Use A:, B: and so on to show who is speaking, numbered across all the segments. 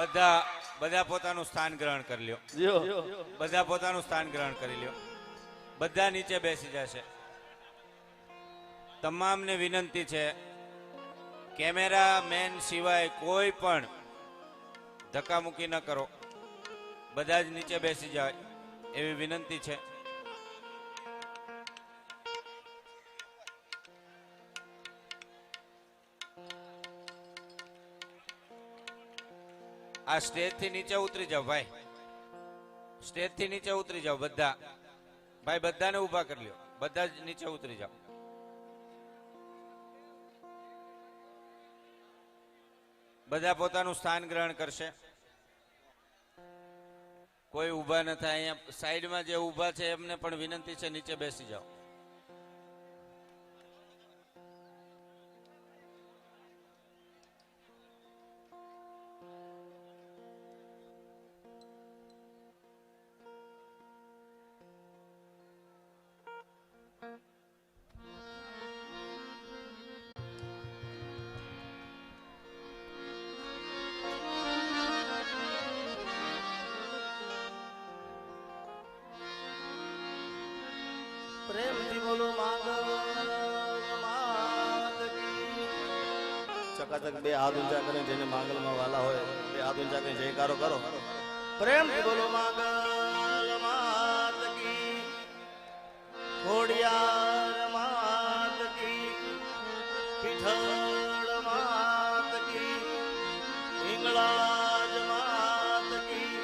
A: બધા બધા પોતાનું સ્થાન ગ્રહણ કરી લ્યો. બધા પોતાનું સ્થાન ગ્રહણ કરી લ્યો. બધા નીચે બેસી જશે. તમામને વિનંતી છે, કેમેરા મેન સિવાય કોઈ પણ ધક્કામુક્કી ન કરો. બધા જ નીચે બેસી જાય એવી વિનંતી છે. આ સ્ટેજ થી નીચે ઉતરી જાઓ ભાઈ. સ્ટેજ થી નીચે ઉતરી જાઓ બધા. ભાઈ બધાને ઉભા કરી લ્યો. બધા જ નીચે ઉતરી જાઓ. બધા પોતાનું સ્થાન ગ્રહણ કરશે. કોઈ ઉભા ન થાય. અહીંયા સાઈડમાં જે ઉભા છે એમને પણ વિનંતી છે, નીચે બેસી જાઓ.
B: પ્રેમથી બોલો ચકાચક બે હાથ ઊંચા કરીને જેને માંગલમાં વાલા હોય બે હાથ ઊંચા કરીને જયકારો કરો. પ્રેમથી બોલો માંગલ માત કી, ખોડિયાર માત કી, પીઠળ માત કી, હિંગળાજ માત કી,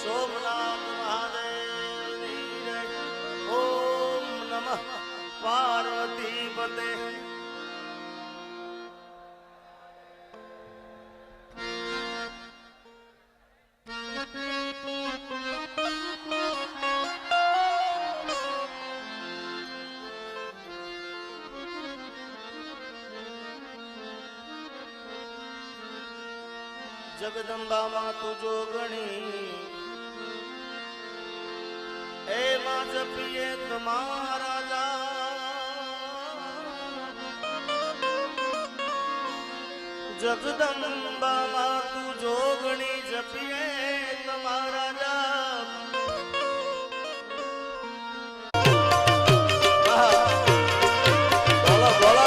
B: સોમનાથ મહાદેવ ઓમ નમઃ પાર્વતી પતે. જગદંબા માં તું જોગણી એ માં જપીએ તમારા જગદંબા માં તું જોગણી જપીએ તમારા બોલો બોલો.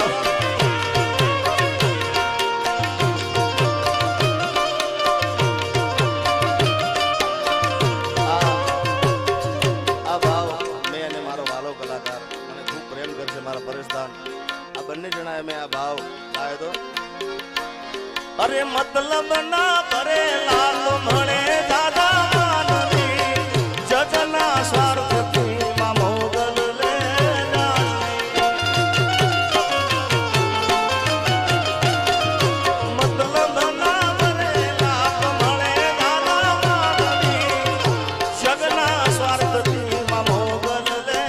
B: બંને જણાએ મેં આ ભાવ ગાયો તો. અરે મતલબ ના ભરે લાલ મળે દાદા માનવી જગના સ્વાર્થથી માં મોગલ લે મતલબ ના ભરે લાલ મળે દાદા માનવી જગના સ્વાર્થથી માં મોગલ લે.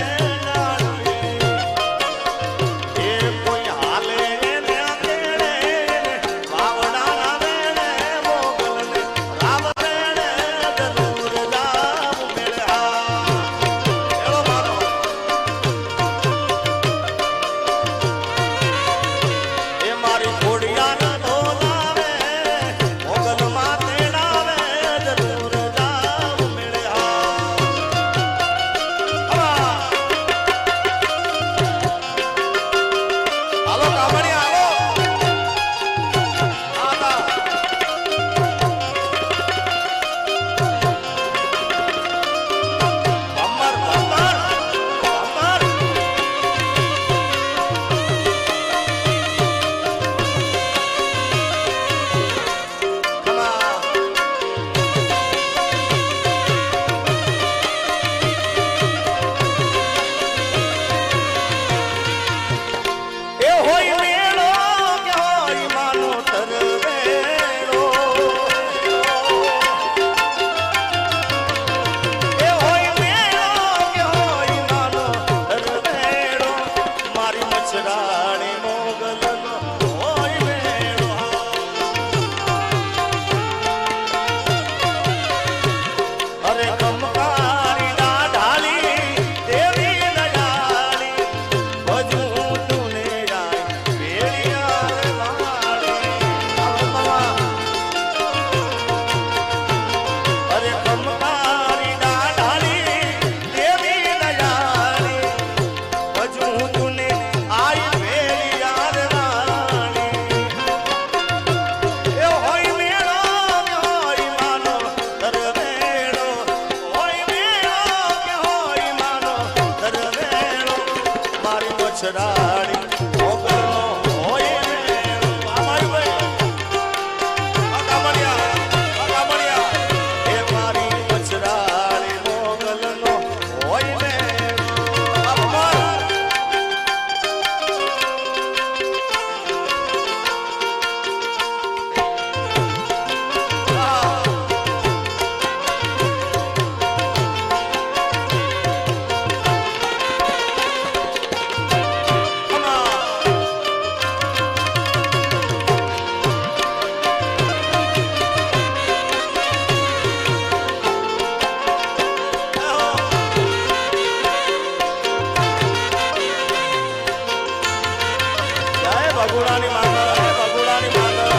B: ભગુડાની માંગલ હે ભગુડાની માંગલ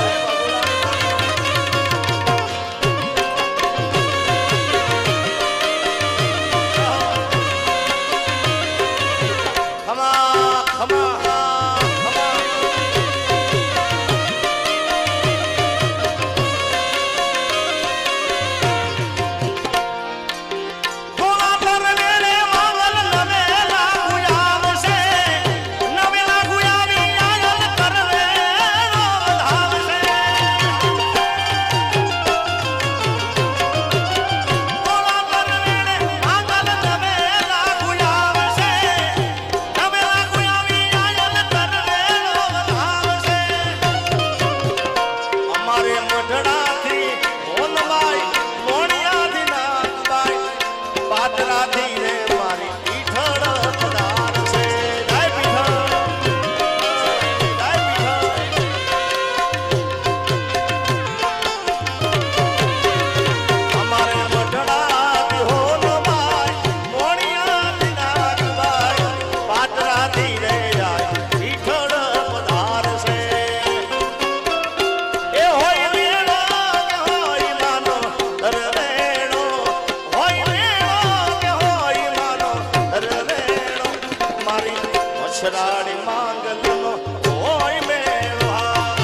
B: ખમા ખમા છરાડી માંગલનો હોય મેળવા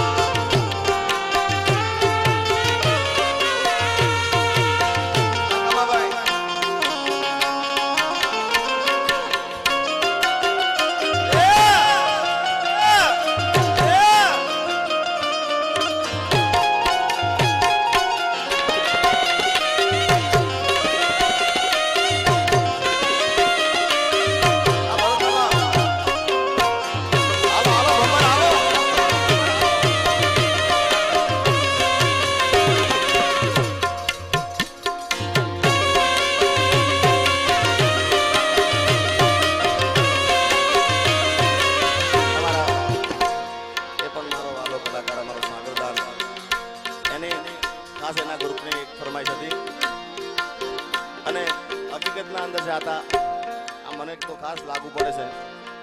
B: ખાસ એના ગ્રુપની એક ફરમાઈશ હતી અને હકીકતના અંદર જાતા આ મને તો ખાસ લાગુ પડે છે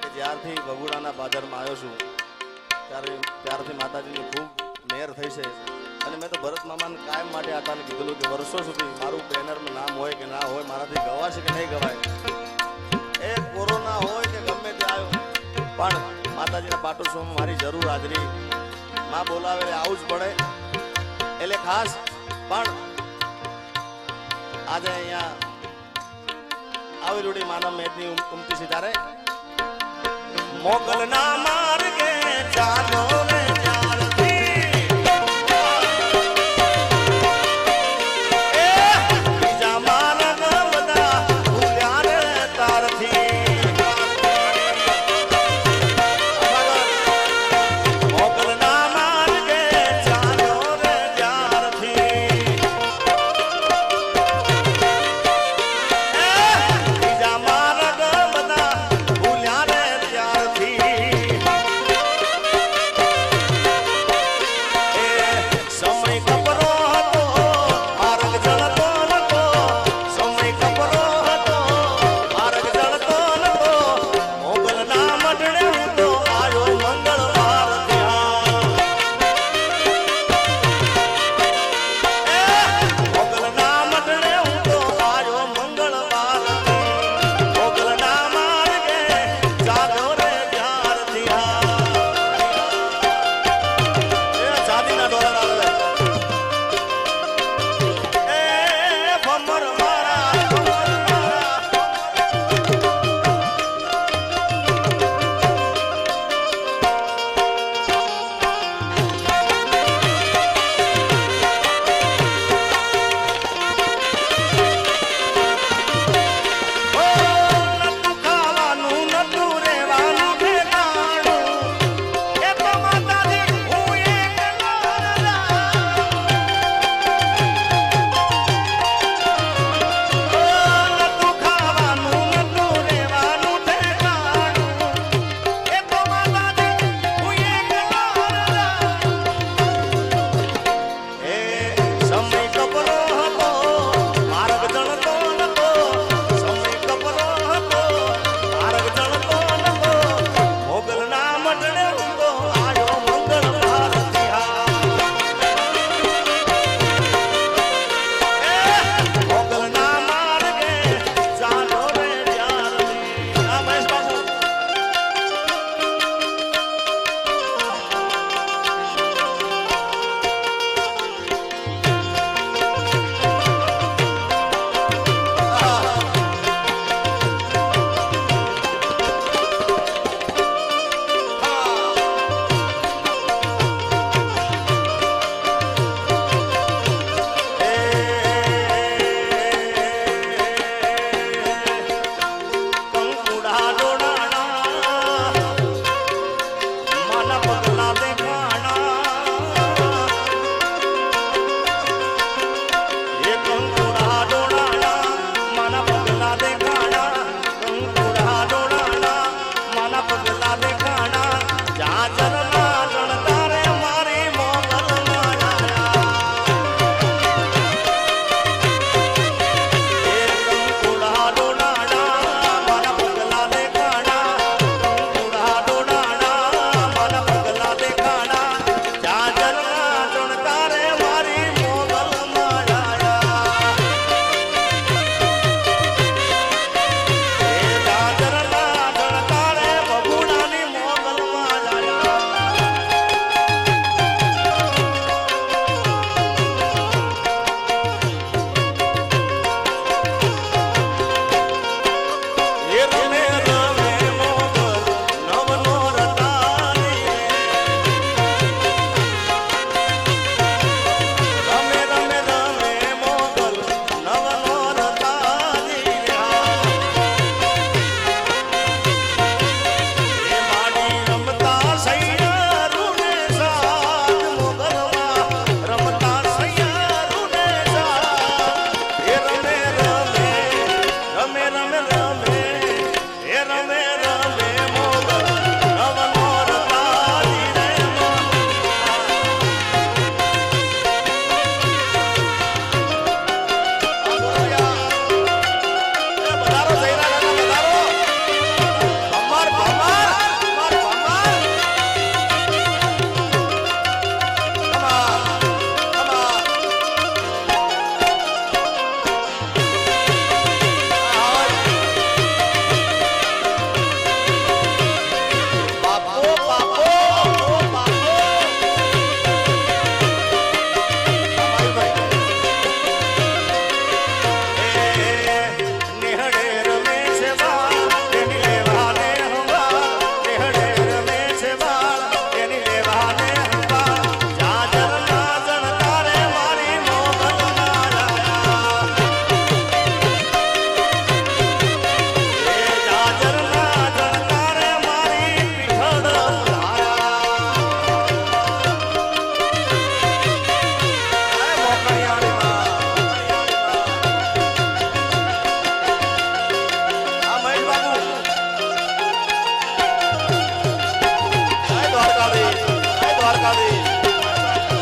B: કે જ્યારથી ભગુડાના બાજારમાં આવ્યો છું ત્યારથી માતાજીની ખૂબ મહેર થઈ છે અને મેં તો ભરત મામાને કાયમ માટે આતાને કીધેલું કે વર્ષો સુધી મારું બેનરનું નામ હોય કે ના હોય મારાથી ગવાશે કે નહીં ગવાય એ કોરોના હોય કે ગમે તે આવ્યો પણ માતાજીના પાટોત્સવમાં મારી જરૂર હાજરી માં બોલાવે આવું જ પડે એટલે ખાસ પણ આજે અહીંયા આવી રૂડી માનવ મેદની ઉમટી સિતારે મોગલના માર્ગે ચાલો રે દ્વારકાધીશ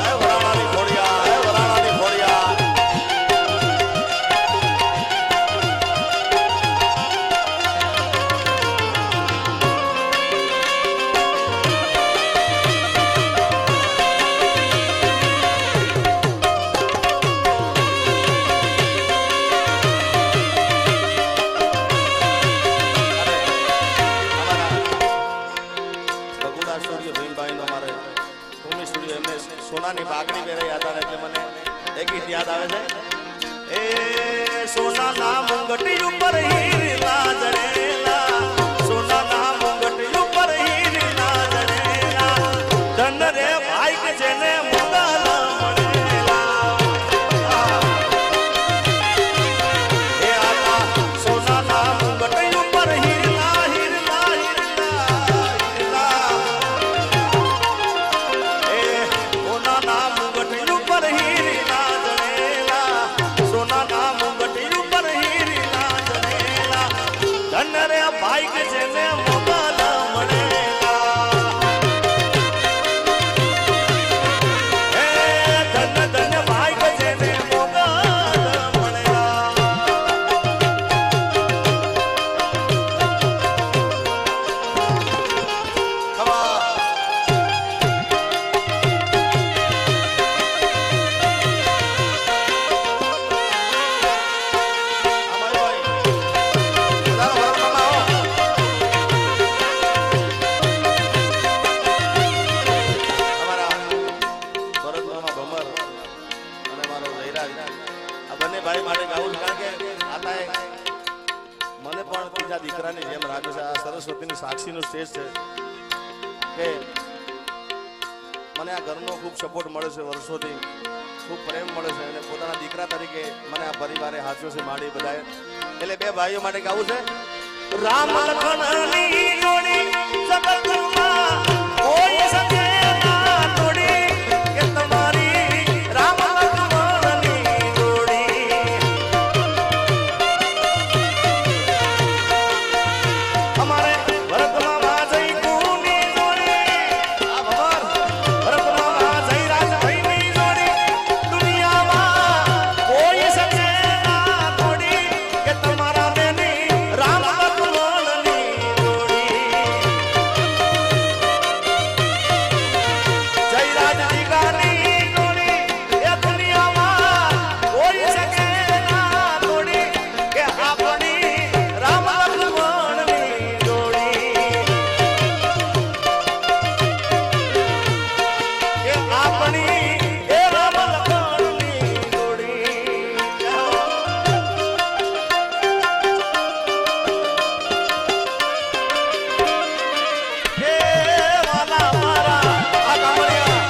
B: હે વરાણાની ખોડિયા હે વરાણાની ખોડિયા સોનાની બાગડી પહેરાઈ હતા એટલે મને એક ગીત યાદ આવે છે એ સોનાના મુંગટી ઉપર હીરા જડેલા સોનાના મુંગટી ઉપર હીરા જડેલા ધન રે ભાઈ કે જેને મોગલ મળેલા એ આલા સોનાના મુંગટી ઉપર હીરા હીરા હીરા એ સોનાના મુંગટી ઉપર હીરા જડેલા સોનાના મુંગટી ઉપર હીરા જડેલા ધન રે ભાઈ કે જેને મોગલ મળેલા એ ધન ધન ભાઈ કે જેને મોગલ મળેલા ખવા દીકરાની જેમ રાખે છે આ સરસ્વતીની સાક્ષીનું સ્ટેજ છે કે મને આ ઘરનો ખૂબ સપોર્ટ મળે છે વર્ષોથી ખૂબ પ્રેમ મળે છે અને પોતાના દીકરા તરીકે મને આ પરિવારે હાચ્યો છે માડી બધાએ એટલે બે ભાઈઓ માટે ગાવું છે રામ લખનની જોડી જગતમાં કોઈ સકે ના તોડી કે તમારી રામ લખનની જોડી અમારે ભરતમાં વાજઈ કુની જોડી આ ભગવાન ભરતમાં વાજઈ રાજભાઈની જોડી દુનિયામાં કોઈ સકે ના તોડી કે તમારા બેની રામ લખનની જોડી જય રાજની ગાની જોડી એ દુનિયામાં કોઈ સકે ના તોડી કે આપણી રામ લખનની જોડી કે આપણી એ રામ લખનની જોડી હે વાલા મારા આ કામળિયા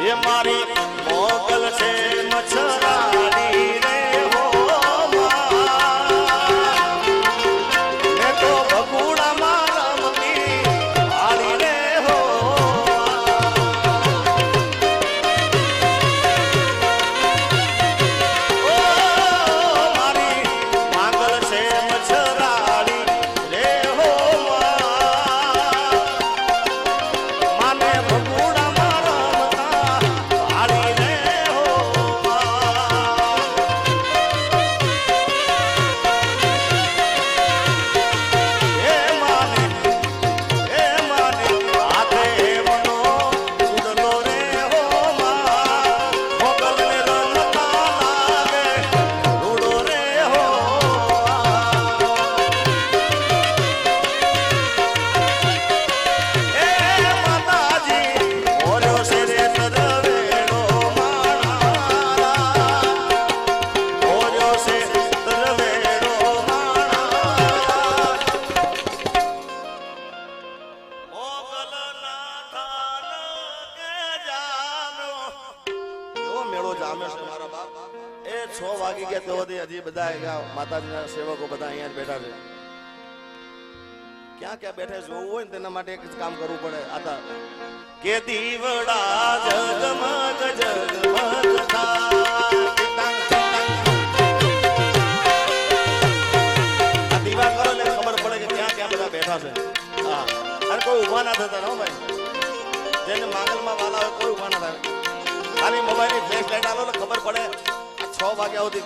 B: એ મારી મોગલ છે મચ્છરાની રે હો માં એ તો ભગુડા માં રમતી હાળી રે હો ઓ મારી માંગલ છે મચ્છરાની રે હો માને ભગુડા માં રમતા હાળી રે હો એ માને હાથે એમનો ઉડલો રે હો માં મોગલને રમતા લાગે રૂડો રે હો એ માતાજી ઓર્યો છે રે તરવેડો માણારા ઓર્યો છે તરવેડો માણારા મોગલના થાન કે જામ્યો એવો મેળો જામ્યો છે મારા બાપ એ 6 વાગી ગયા તો હજી બધા અહીંયા માતાજીના સેવકો બધા અહીંયા જ બેઠા છે ક્યાં ક્યાં બેઠા જોવું હોય ને તેના માટે એક જ કામ કરવું પડે આતા કે દીવડા જગમગ મોબાઈલની ફ્લેશ લાઈટ આલો ને ખબર પડે 6 વાગ્યા સુધી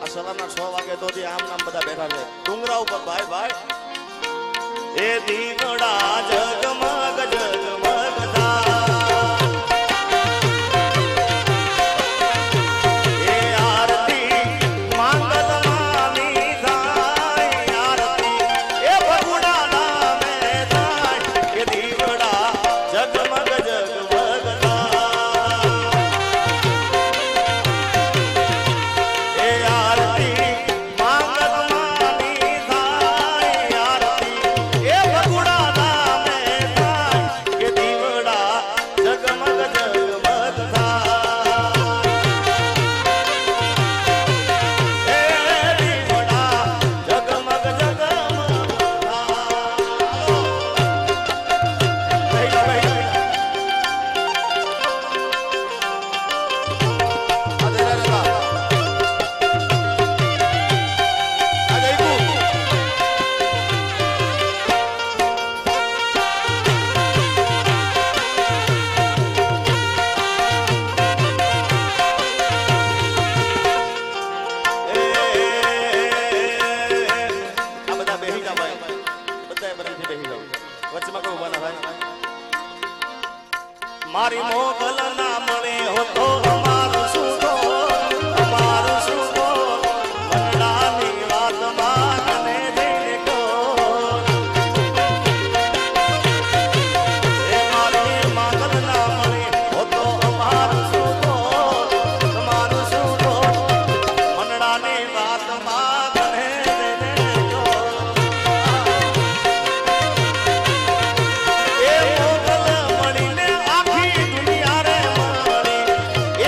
B: આ સવારના 6 વાગે તો આમ નામ બધા બેઠા છે ડુંગરા ઉપર ભાઈ ભાઈ એ દીવડા જગમગ જગમગ થાય એ આરતી માંગલમાની થાય આરતી એ ભગુડા નામે થાય એ દીવડા જગમગ જગમગ થાય એ આરતી માંગલમાની થાય આરતી એ ભગુડા નામે થાય એ દીવડા જગમગ જગમગ થાય એ દીવડા જગમગ જગમગ આ બધા બેહી જા ભાઈ બધાય બરાબર બેહી જાવ વચ્ચેમાં કોઈ ઉભા ના થાય મારી મોગલ ના મળે હો તો અમારું શું તો અમારું શું તો મનડાની વાત માને જઈને કહો એ મારી મોગલ ના મળે હો તો અમારું શું તો તમારું શું તો મનડાની વાત માને જઈને કહો એ મોગલ મળીને આખી દુનિયા રે મળી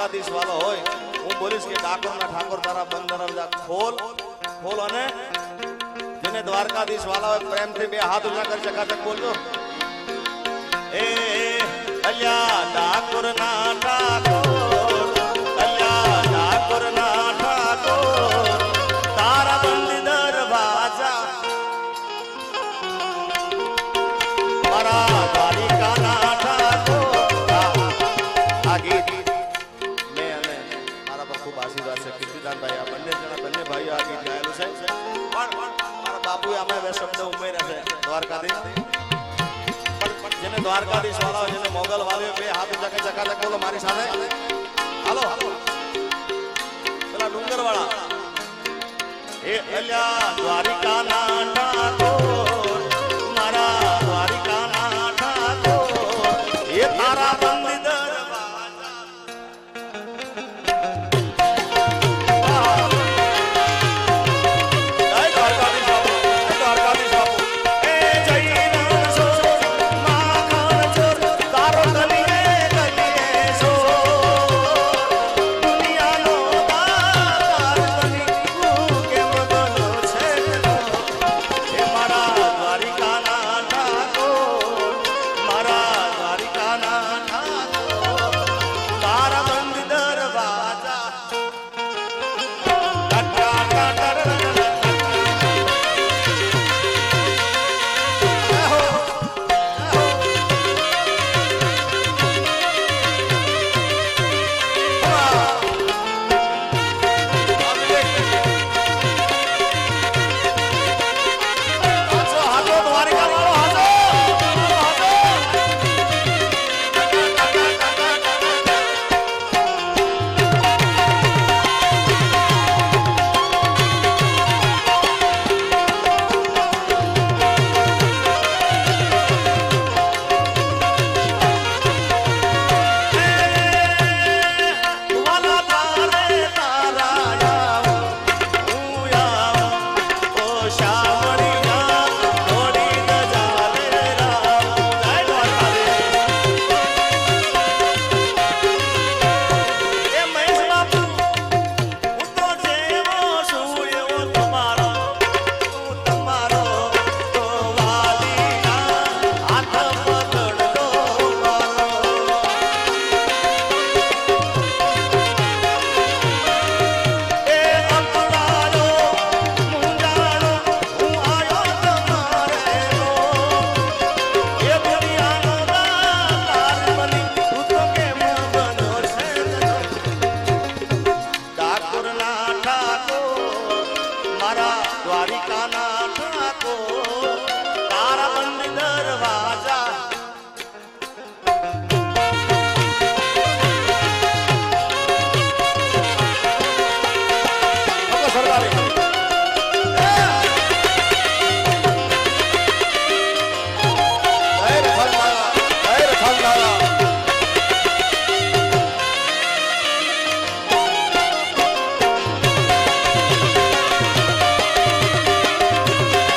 B: દ્વારકાધીશ વાળો હોય હું બોલીશ કે ડાકોરના ઠાકોર તારા બંધ દરવાજા ખોલ ખોલ અને જેને દ્વારકાધીશ વાળા હોય પ્રેમથી બે હાથ ઊંચા કરી ચકાચક બોલજો એ અલ્યા ડાકોરના ઠાકોર અલ્યા ડાકોરના ઠાકોર તારા બંધ દરવાજા મારા દ્વારિકાના ઠાકોર આ ગીત મેં અને મારા પર ખૂબ આશીર્વાદ છે કીર્તિદાનભાઈ આ બંને ભાઈઓ આ ગીત ગાયેલું છે પણ મારા બાપુએ આમાં બે શબ્દ ઉમેર્યા છે દ્વારકાધીશ જેને દ્વારકાધીશ વાળા હોય જેને મોગલ વાળો બે હાથ ઊંચા કરી ચકાચક બોલો મારી સાથે હાલો પેલા ડુંગર વાળા એ અલ્યા દ્વારિકાના ઠાકોર મારા દ્વારિકાના ઠાકોર એ તારા બંધ દરવાજા જય દ્વારકાધીશ બાપુ જય દ્વારકાધીશ બાપુ એ જય રણછોડ માખણ ચોર તારો ગલીએ ગલીએ સો દુનિયાનો દાતાર બની તું કેમ બનો છે એ મારા દ્વારિકાના ઠાકોર મારા દ્વારિકાના ઠાકોર તારા બંધ દરવાજા હાજો દ્વારિકા વાળો હાજો વાલા તારે તારા આવો હું આવો ઓ શામળિયા થોડી ન જાલે રામ જય દ્વારકાધીશ એ મહેશ બાપુ હું તો જેવો છું એવો તમારો હું તમારો તો વાલીના હાથ પકડતો મારો એ અંતરાળો મુંજાળો હું આયો તમારે એ દુનિયાનો દાતાર બની તું તો કેમ બનો છે ડાકોરના ઠાકોર મારા દ્વારિકાના ઠાકોર તારા બંધ દરવાજા લોકો સરદારે જય રખનલાલા જય રખનલાલા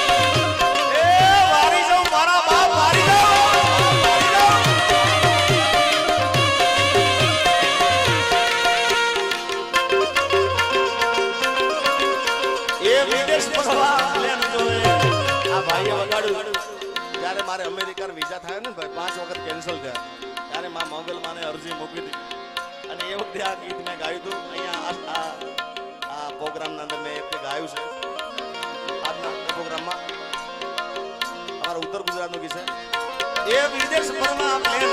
B: એ વારી જાઉં મારા બાપ વારી જાઉં એ વિદેશ ફરવા પ્લેન જોએ આ ભાઈએ વગાડ્યું ત્યારે મારે અમેરિકાનો વિઝા થાય ને ભાઈ 5 વખત કેન્સલ થયા ત્યારે માં મોગલ માને અરજી મૂકી હતી અને એ વખતે આ ગીત મેં ગાયું હતું અહીંયા આ પ્રોગ્રામના અંદર મેં એ ગાયું છે આજના પ્રોગ્રામમાં અમારા ઉત્તર ગુજરાતનું ગીત છે એ વિદેશ ફરવા પ્લેન